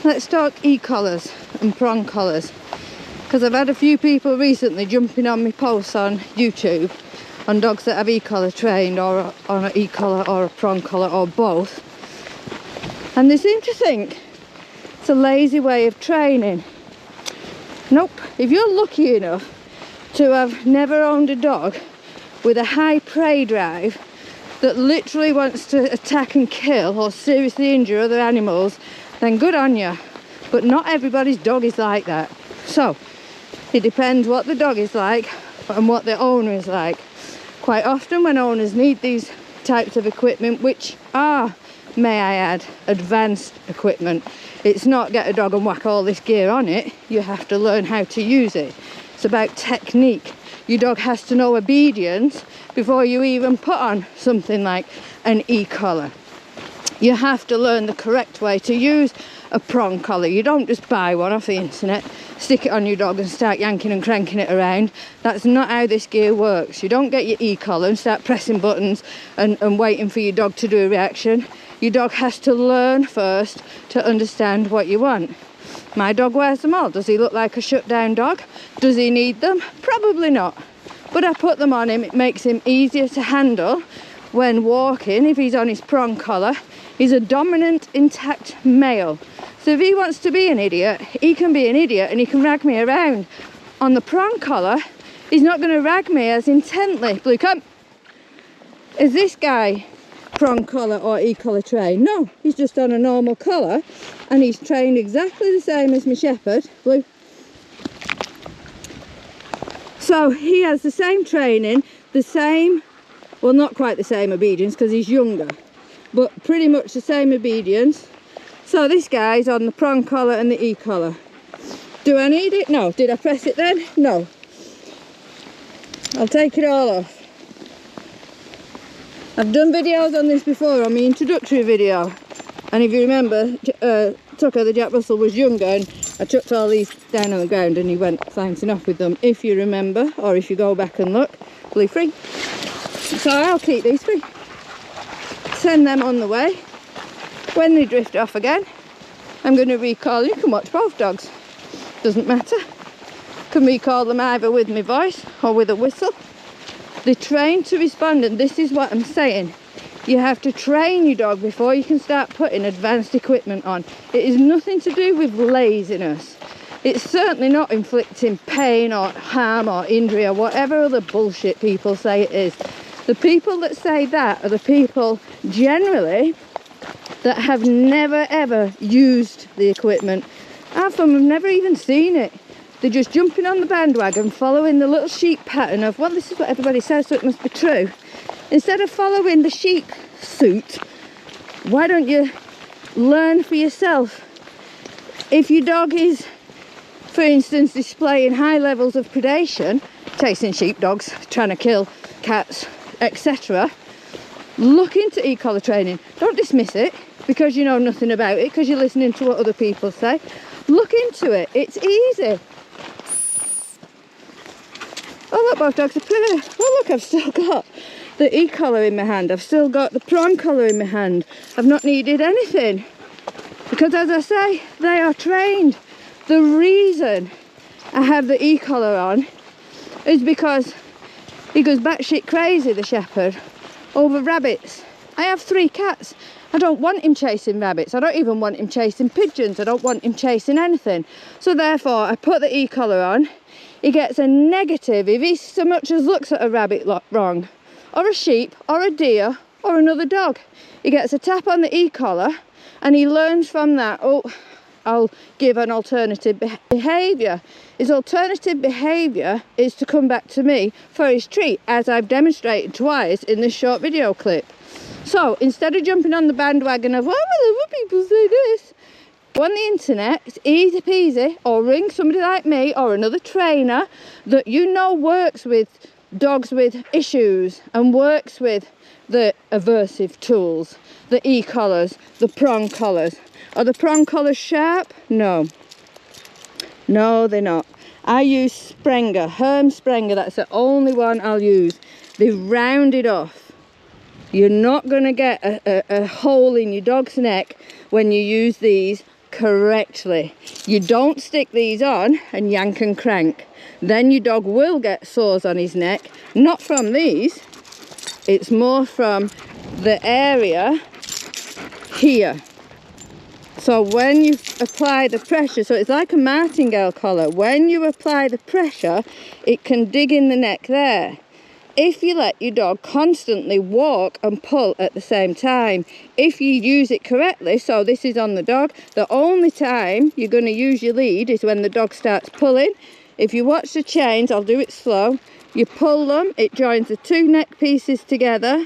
Let's talk e-collars and prong collars, because I've had a few people recently jumping on my posts on YouTube on dogs that have e-collar trained, or on an e-collar or a prong collar or both, and they seem to think it's a lazy way of training. Nope. If you're lucky enough to have never owned a dog with a high prey drive that literally wants to attack and kill or seriously injure other animals, then good on you. But not everybody's dog is like that. So it depends what the dog is like and what the owner is like. Quite often when owners need these types of equipment, which are, may I add, advanced equipment, it's not get a dog and whack all this gear on it. You have to learn how to use it. It's about technique. Your dog has to know obedience before you even put on something like an e-collar. You have to learn the correct way to use a prong collar. You don't just buy one off the internet, stick it on your dog and start yanking and cranking it around. That's not how this gear works. You don't get your e-collar and start pressing buttons and waiting for your dog to do a reaction. Your dog has to learn first to understand what you want. My dog wears them all. Does he look like a shutdown dog? Does he need them? Probably not. But I put them on him. It makes him easier to handle when walking. If he's on his prong collar, he's a dominant, intact male. So if he wants to be an idiot, he can be an idiot and he can rag me around. On the prong collar, he's not going to rag me as intently. Blue, come. Is this guy prong collar or e-collar trained? No, he's just on a normal collar and he's trained exactly the same as my shepherd. Blue. So he has the same training, the same, well, not quite the same obedience because he's younger, but pretty much the same obedience. So this guy's on the prong collar and the e-collar. Do I need it? No. Did I press it then? No. I'll take it all off. I've done videos on this before on my introductory video, and if you remember, Tucker the Jack Russell was younger and I chucked all these down on the ground and he went flying off with them, if you remember, or if you go back and look. Blue free. So I'll keep these free. Send them on the way. When they drift off again, I'm going to recall. You can watch both dogs. Doesn't matter. Can recall them either with my voice or with a whistle. They train to respond, and this is what I'm saying. You have to train your dog before you can start putting advanced equipment on. It is nothing to do with laziness. It's certainly not inflicting pain or harm or injury or whatever other bullshit people say it is. The people that say that are the people generally that have never ever used the equipment. Half of them have never even seen it. They're just jumping on the bandwagon, following the little sheep pattern of, well, this is what everybody says, so it must be true. Instead of following the sheep suit, why don't you learn for yourself? If your dog is, for instance, displaying high levels of predation, chasing sheepdogs, trying to kill cats, etc., look into e-collar training. Don't dismiss it because you know nothing about it, because you're listening to what other people say. Look into it. It's easy. Oh look, both dogs are pretty. Oh look, I've still got the e-collar in my hand. I've still got the prong collar in my hand. I've not needed anything because, as I say, they are trained. The reason I have the e-collar on is because he goes batshit crazy, the shepherd, over rabbits. I have 3 cats. I don't want him chasing rabbits. I don't even want him chasing pigeons. I don't want him chasing anything. So therefore, I put the e-collar on. He gets a negative if he so much as looks at a rabbit wrong, or a sheep, or a deer, or another dog. He gets a tap on the e-collar and he learns from that, oh, I'll give an alternative behaviour. His alternative behaviour is to come back to me for his treat, as I've demonstrated twice in this short video clip. So instead of jumping on the bandwagon of, oh, well, other people say this, go on the internet, it's easy peasy, or ring somebody like me or another trainer that you know works with dogs with issues and works with the aversive tools, the e-collars, the prong collars. Are the prong collars sharp? No. No, they're not. I use Sprenger, Herm Sprenger, that's the only one I'll use. They round it off. You're not going to get a hole in your dog's neck when you use these correctly. You don't stick these on and yank and crank. Then your dog will get sores on his neck. Not from these, it's more from the area here. So when you apply the pressure, so it's like a martingale collar, when you apply the pressure, it can dig in the neck there. If you let your dog constantly walk and pull at the same time, if you use it correctly, so this is on the dog, the only time you're going to use your lead is when the dog starts pulling. If you watch the chains, I'll do it slow, you pull them, it joins the two neck pieces together,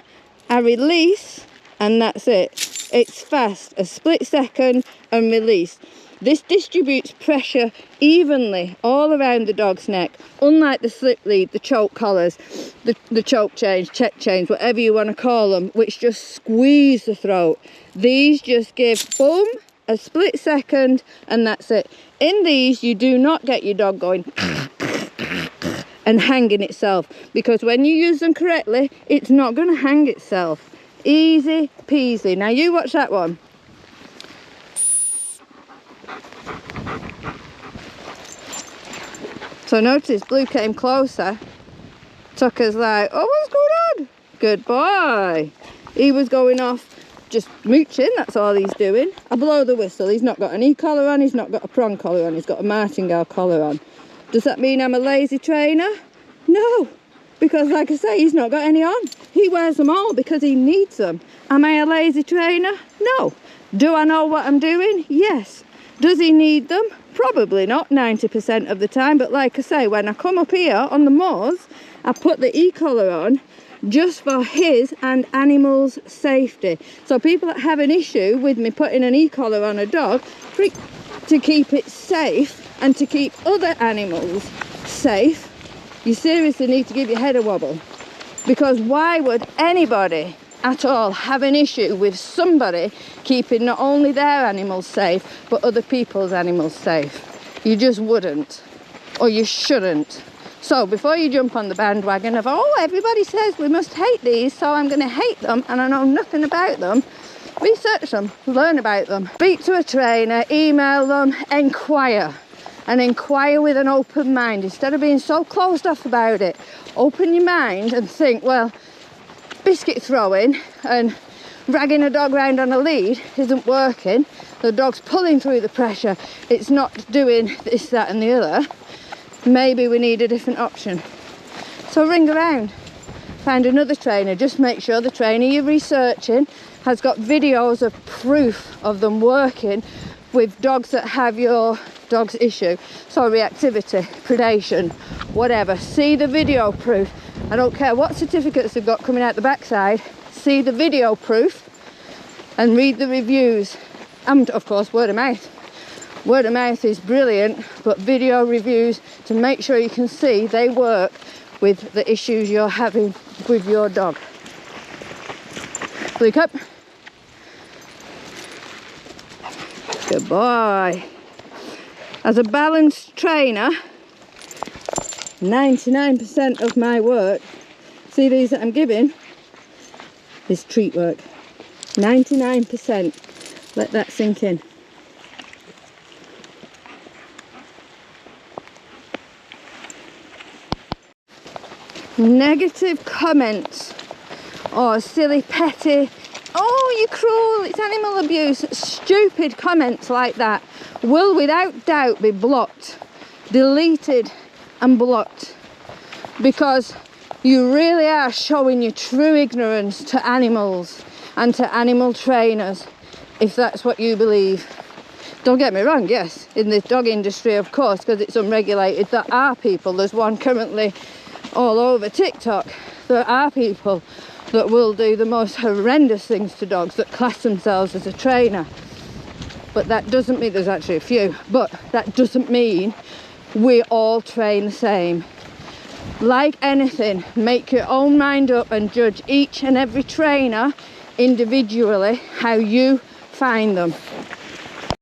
I release, and that's it. It's fast, a split second and release. This distributes pressure evenly all around the dog's neck, unlike the slip lead, the choke collars, the choke chains, check chains, whatever you want to call them, which just squeeze the throat. These just give, boom, a split second, and that's it. In these, you do not get your dog going and hanging itself, because when you use them correctly, it's not going to hang itself. Easy peasy. Now you watch that one. So notice Blue came closer. Tucker's like, oh, what's going on? Good boy. He was going off just mooching, that's all he's doing. I blow the whistle. He's not got an E-collar on, he's not got a prong collar on, he's got a martingale collar on. Does that mean I'm a lazy trainer? No, because like I say, he's not got any on. He wears them all because he needs them. Am I a lazy trainer? No. Do I know what I'm doing? Yes. Does he need them? Probably not 90% of the time, but like I say, when I come up here on the moors, I put the E-collar on just for his and animals' safety. So people that have an issue with me putting an E-collar on a dog, to keep it safe and to keep other animals safe, you seriously need to give your head a wobble. Because why would anybody at all have an issue with somebody keeping not only their animals safe, but other people's animals safe? You just wouldn't, or you shouldn't. So before you jump on the bandwagon of, oh, everybody says we must hate these, so I'm going to hate them, and I know nothing about them, research them, learn about them, speak to a trainer, email them, inquire, and inquire with an open mind. Instead of being so closed off about it, open your mind and think, well, biscuit throwing and dragging a dog around on a lead isn't working. The dog's pulling through the pressure, it's not doing this, that and the other. Maybe we need a different option. So ring around, find another trainer. Just make sure the trainer you're researching has got videos of proof of them working with dogs that have your dog's issue. So reactivity, predation, whatever. See the video proof. I don't care what certificates they've got coming out the backside. See the video proof and read the reviews. And of course, word of mouth. Word of mouth is brilliant, but video reviews to make sure you can see they work with the issues you're having with your dog. Blue cup. Good boy. As a balanced trainer, 99% of my work, see these that I'm giving, is treat work. 99%. Let that sink in. Negative comments or silly petty, oh you're cruel, it's animal abuse, stupid comments like that will without doubt be blocked, deleted and blocked, because you really are showing your true ignorance to animals and to animal trainers, if that's what you believe. Don't get me wrong, yes, in the dog industry, of course, because it's unregulated, there are people, there's one currently all over TikTok, there are people that will do the most horrendous things to dogs that class themselves as a trainer. But that doesn't mean, there's actually a few, but that doesn't mean we all train the same. Like anything, make your own mind up and judge each and every trainer individually how you find them.